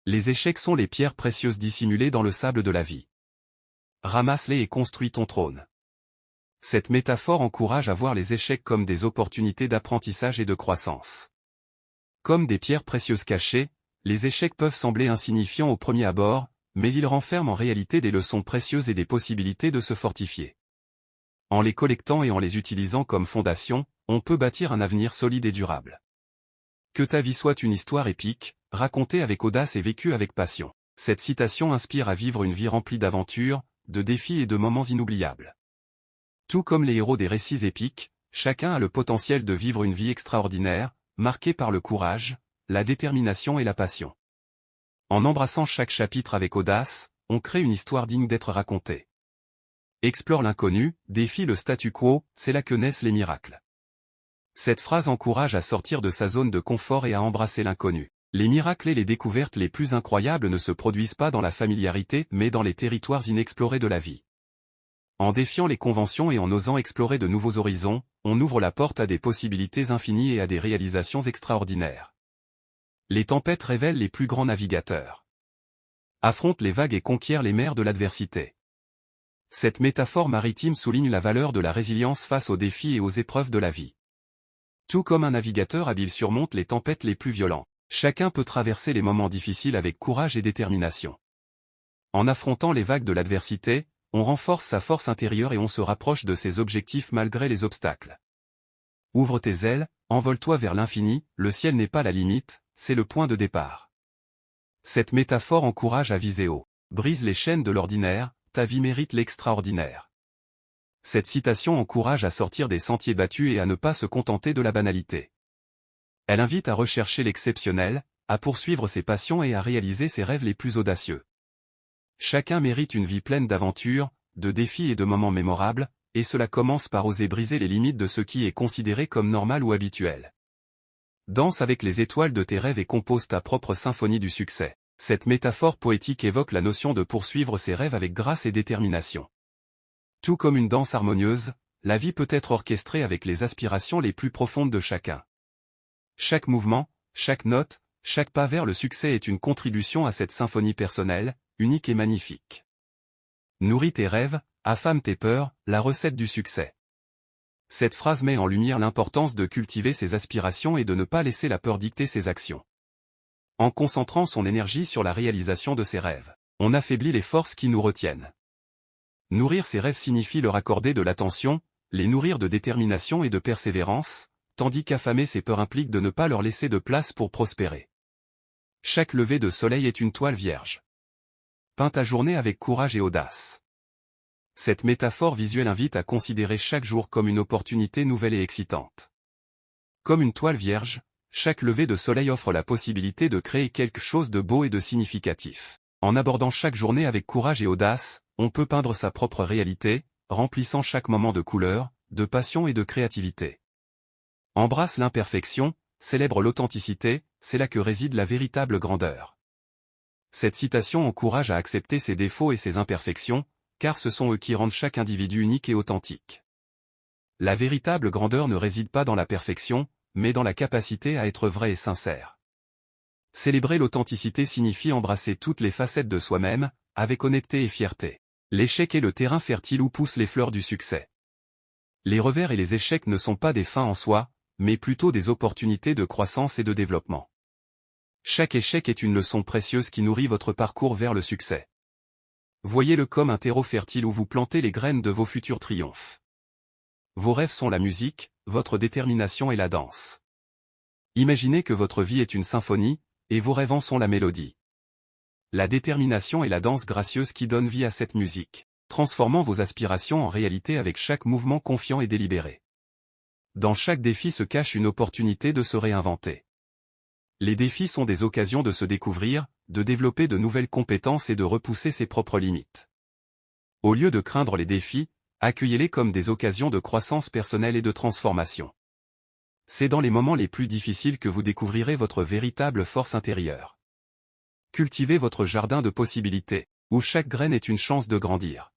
Les échecs sont les pierres précieuses dissimulées dans le sable de la vie. Ramasse-les et construis ton trône. Cette métaphore encourage à voir les échecs comme des opportunités d'apprentissage et de croissance. Comme des pierres précieuses cachées, les échecs peuvent sembler insignifiants au premier abord, mais ils renferment en réalité des leçons précieuses et des possibilités de se fortifier. En les collectant et en les utilisant comme fondation, on peut bâtir un avenir solide et durable. Que ta vie soit une histoire épique, racontée avec audace et vécue avec passion. Cette citation inspire à vivre une vie remplie d'aventures, de défis et de moments inoubliables. Tout comme les héros des récits épiques, chacun a le potentiel de vivre une vie extraordinaire, marquée par le courage, la détermination et la passion. En embrassant chaque chapitre avec audace, on crée une histoire digne d'être racontée. Explore l'inconnu, défie le statu quo, c'est là que naissent les miracles. Cette phrase encourage à sortir de sa zone de confort et à embrasser l'inconnu. Les miracles et les découvertes les plus incroyables ne se produisent pas dans la familiarité mais dans les territoires inexplorés de la vie. En défiant les conventions et en osant explorer de nouveaux horizons, on ouvre la porte à des possibilités infinies et à des réalisations extraordinaires. Les tempêtes révèlent les plus grands navigateurs. Affronte les vagues et conquiert les mers de l'adversité. Cette métaphore maritime souligne la valeur de la résilience face aux défis et aux épreuves de la vie. Tout comme un navigateur habile surmonte les tempêtes les plus violentes, chacun peut traverser les moments difficiles avec courage et détermination. En affrontant les vagues de l'adversité, on renforce sa force intérieure et on se rapproche de ses objectifs malgré les obstacles. Ouvre tes ailes, envole-toi vers l'infini, le ciel n'est pas la limite, c'est le point de départ. Cette métaphore encourage à viser haut. Brise les chaînes de l'ordinaire, ta vie mérite l'extraordinaire. Cette citation encourage à sortir des sentiers battus et à ne pas se contenter de la banalité. Elle invite à rechercher l'exceptionnel, à poursuivre ses passions et à réaliser ses rêves les plus audacieux. Chacun mérite une vie pleine d'aventures, de défis et de moments mémorables, et cela commence par oser briser les limites de ce qui est considéré comme normal ou habituel. Danse avec les étoiles de tes rêves et compose ta propre symphonie du succès. Cette métaphore poétique évoque la notion de poursuivre ses rêves avec grâce et détermination. Tout comme une danse harmonieuse, la vie peut être orchestrée avec les aspirations les plus profondes de chacun. Chaque mouvement, chaque note, chaque pas vers le succès est une contribution à cette symphonie personnelle, unique et magnifique. Nourris tes rêves, affame tes peurs, la recette du succès. Cette phrase met en lumière l'importance de cultiver ses aspirations et de ne pas laisser la peur dicter ses actions. En concentrant son énergie sur la réalisation de ses rêves, on affaiblit les forces qui nous retiennent. Nourrir ses rêves signifie leur accorder de l'attention, les nourrir de détermination et de persévérance, tandis qu'affamer ses peurs implique de ne pas leur laisser de place pour prospérer. Chaque lever de soleil est une toile vierge. Peins ta journée avec courage et audace. Cette métaphore visuelle invite à considérer chaque jour comme une opportunité nouvelle et excitante. Comme une toile vierge, chaque lever de soleil offre la possibilité de créer quelque chose de beau et de significatif. En abordant chaque journée avec courage et audace, on peut peindre sa propre réalité, remplissant chaque moment de couleur, de passion et de créativité. Embrasse l'imperfection, célèbre l'authenticité, c'est là que réside la véritable grandeur. Cette citation encourage à accepter ses défauts et ses imperfections, car ce sont eux qui rendent chaque individu unique et authentique. La véritable grandeur ne réside pas dans la perfection, mais dans la capacité à être vrai et sincère. Célébrer l'authenticité signifie embrasser toutes les facettes de soi-même, avec honnêteté et fierté. L'échec est le terrain fertile où poussent les fleurs du succès. Les revers et les échecs ne sont pas des fins en soi, mais plutôt des opportunités de croissance et de développement. Chaque échec est une leçon précieuse qui nourrit votre parcours vers le succès. Voyez-le comme un terreau fertile où vous plantez les graines de vos futurs triomphes. Vos rêves sont la musique, votre détermination est la danse. Imaginez que votre vie est une symphonie, et vos rêves en sont la mélodie. La détermination est la danse gracieuse qui donne vie à cette musique, transformant vos aspirations en réalité avec chaque mouvement confiant et délibéré. Dans chaque défi se cache une opportunité de se réinventer. Les défis sont des occasions de se découvrir, de développer de nouvelles compétences et de repousser ses propres limites. Au lieu de craindre les défis, accueillez-les comme des occasions de croissance personnelle et de transformation. C'est dans les moments les plus difficiles que vous découvrirez votre véritable force intérieure. Cultivez votre jardin de possibilités, où chaque graine est une chance de grandir.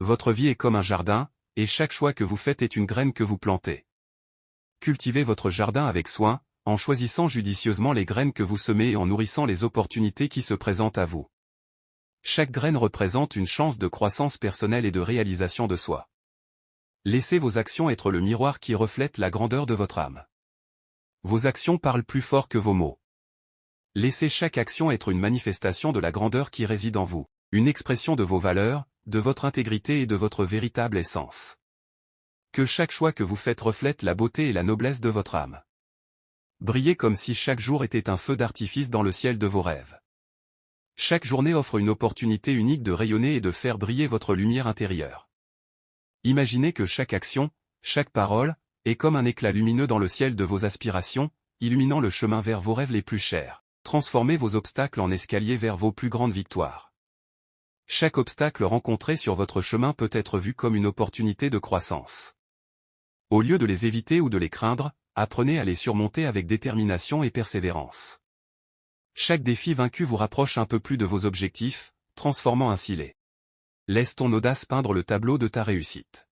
Votre vie est comme un jardin, et chaque choix que vous faites est une graine que vous plantez. Cultivez votre jardin avec soin, en choisissant judicieusement les graines que vous semez et en nourrissant les opportunités qui se présentent à vous. Chaque graine représente une chance de croissance personnelle et de réalisation de soi. Laissez vos actions être le miroir qui reflète la grandeur de votre âme. Vos actions parlent plus fort que vos mots. Laissez chaque action être une manifestation de la grandeur qui réside en vous, une expression de vos valeurs, de votre intégrité et de votre véritable essence. Que chaque choix que vous faites reflète la beauté et la noblesse de votre âme. Brillez comme si chaque jour était un feu d'artifice dans le ciel de vos rêves. Chaque journée offre une opportunité unique de rayonner et de faire briller votre lumière intérieure. Imaginez que chaque action, chaque parole, est comme un éclat lumineux dans le ciel de vos aspirations, illuminant le chemin vers vos rêves les plus chers. Transformez vos obstacles en escaliers vers vos plus grandes victoires. Chaque obstacle rencontré sur votre chemin peut être vu comme une opportunité de croissance. Au lieu de les éviter ou de les craindre, apprenez à les surmonter avec détermination et persévérance. Chaque défi vaincu vous rapproche un peu plus de vos objectifs, transformant ainsi les. Laisse ton audace peindre le tableau de ta réussite.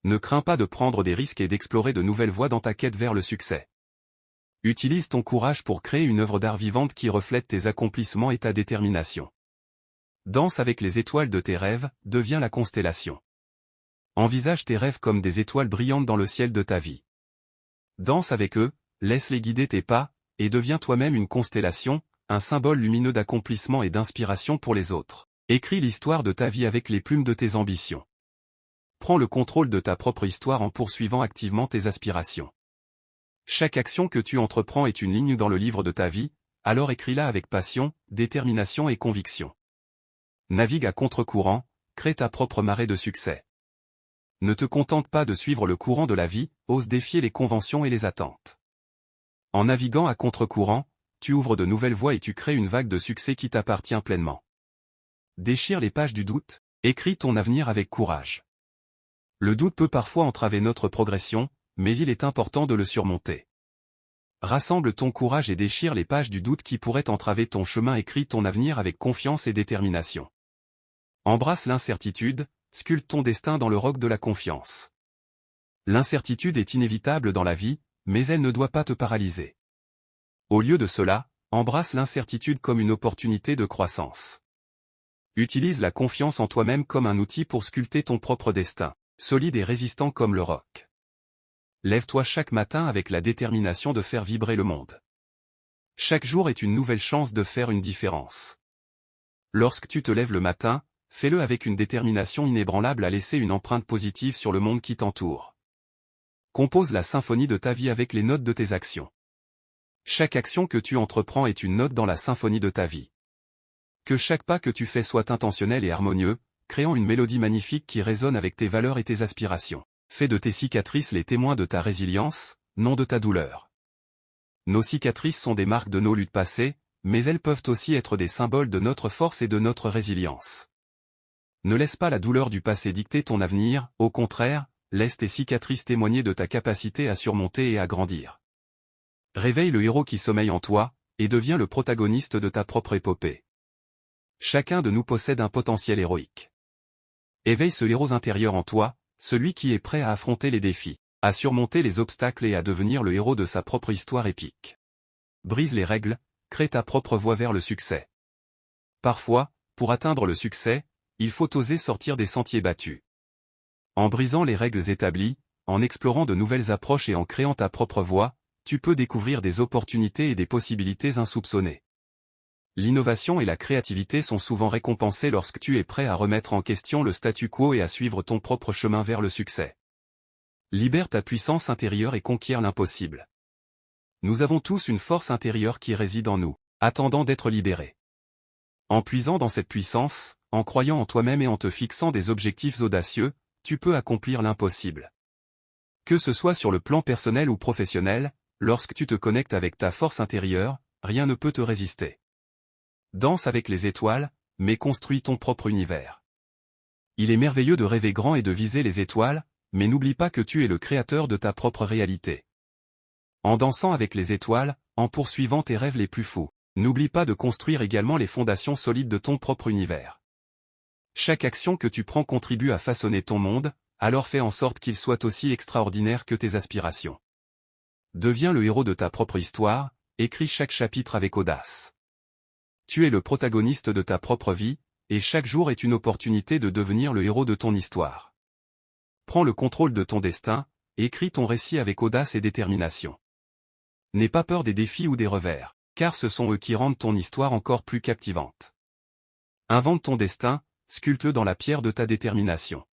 Ne crains pas de prendre des risques et d'explorer de nouvelles voies dans ta quête vers le succès. Utilise ton courage pour créer une œuvre d'art vivante qui reflète tes accomplissements et ta détermination. Danse avec les étoiles de tes rêves, deviens la constellation. Envisage tes rêves comme des étoiles brillantes dans le ciel de ta vie. Danse avec eux, laisse-les guider tes pas, et deviens toi-même une constellation, un symbole lumineux d'accomplissement et d'inspiration pour les autres. Écris l'histoire de ta vie avec les plumes de tes ambitions. Prends le contrôle de ta propre histoire en poursuivant activement tes aspirations. Chaque action que tu entreprends est une ligne dans le livre de ta vie, alors écris-la avec passion, détermination et conviction. Navigue à contre-courant, crée ta propre marée de succès. Ne te contente pas de suivre le courant de la vie, ose défier les conventions et les attentes. En naviguant à contre-courant, tu ouvres de nouvelles voies et tu crées une vague de succès qui t'appartient pleinement. Déchire les pages du doute, écris ton avenir avec courage. Le doute peut parfois entraver notre progression, mais il est important de le surmonter. Rassemble ton courage et déchire les pages du doute qui pourraient entraver ton chemin, écris ton avenir avec confiance et détermination. Embrasse l'incertitude, sculpte ton destin dans le roc de la confiance. L'incertitude est inévitable dans la vie, mais elle ne doit pas te paralyser. Au lieu de cela, embrasse l'incertitude comme une opportunité de croissance. Utilise la confiance en toi-même comme un outil pour sculpter ton propre destin, solide et résistant comme le roc. Lève-toi chaque matin avec la détermination de faire vibrer le monde. Chaque jour est une nouvelle chance de faire une différence. Lorsque tu te lèves le matin, fais-le avec une détermination inébranlable à laisser une empreinte positive sur le monde qui t'entoure. Compose la symphonie de ta vie avec les notes de tes actions. Chaque action que tu entreprends est une note dans la symphonie de ta vie. Que chaque pas que tu fais soit intentionnel et harmonieux, créant une mélodie magnifique qui résonne avec tes valeurs et tes aspirations. Fais de tes cicatrices les témoins de ta résilience, non de ta douleur. Nos cicatrices sont des marques de nos luttes passées, mais elles peuvent aussi être des symboles de notre force et de notre résilience. Ne laisse pas la douleur du passé dicter ton avenir, au contraire, laisse tes cicatrices témoigner de ta capacité à surmonter et à grandir. Réveille le héros qui sommeille en toi, et deviens le protagoniste de ta propre épopée. Chacun de nous possède un potentiel héroïque. Éveille ce héros intérieur en toi, celui qui est prêt à affronter les défis, à surmonter les obstacles et à devenir le héros de sa propre histoire épique. Brise les règles, crée ta propre voie vers le succès. Parfois, pour atteindre le succès, il faut oser sortir des sentiers battus. En brisant les règles établies, en explorant de nouvelles approches et en créant ta propre voie, tu peux découvrir des opportunités et des possibilités insoupçonnées. L'innovation et la créativité sont souvent récompensées lorsque tu es prêt à remettre en question le statu quo et à suivre ton propre chemin vers le succès. Libère ta puissance intérieure et conquiert l'impossible. Nous avons tous une force intérieure qui réside en nous, attendant d'être libérée. En puisant dans cette puissance, en croyant en toi-même et en te fixant des objectifs audacieux, tu peux accomplir l'impossible. Que ce soit sur le plan personnel ou professionnel, lorsque tu te connectes avec ta force intérieure, rien ne peut te résister. Danse avec les étoiles, mais construis ton propre univers. Il est merveilleux de rêver grand et de viser les étoiles, mais n'oublie pas que tu es le créateur de ta propre réalité. En dansant avec les étoiles, en poursuivant tes rêves les plus fous, n'oublie pas de construire également les fondations solides de ton propre univers. Chaque action que tu prends contribue à façonner ton monde, alors fais en sorte qu'il soit aussi extraordinaire que tes aspirations. Deviens le héros de ta propre histoire, écris chaque chapitre avec audace. Tu es le protagoniste de ta propre vie, et chaque jour est une opportunité de devenir le héros de ton histoire. Prends le contrôle de ton destin, écris ton récit avec audace et détermination. N'aie pas peur des défis ou des revers, car ce sont eux qui rendent ton histoire encore plus captivante. Invente ton destin, sculpte-le dans la pierre de ta détermination.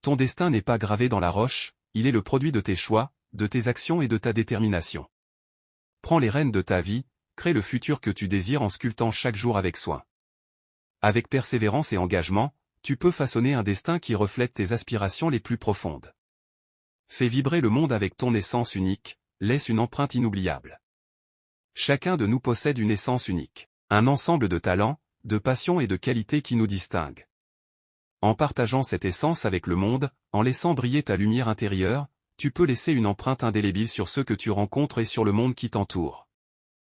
Ton destin n'est pas gravé dans la roche, il est le produit de tes choix, de tes actions et de ta détermination. Prends les rênes de ta vie, crée le futur que tu désires en sculptant chaque jour avec soin. Avec persévérance et engagement, tu peux façonner un destin qui reflète tes aspirations les plus profondes. Fais vibrer le monde avec ton essence unique, laisse une empreinte inoubliable. Chacun de nous possède une essence unique, un ensemble de talents, de passions et de qualités qui nous distinguent. En partageant cette essence avec le monde, en laissant briller ta lumière intérieure, tu peux laisser une empreinte indélébile sur ceux que tu rencontres et sur le monde qui t'entoure.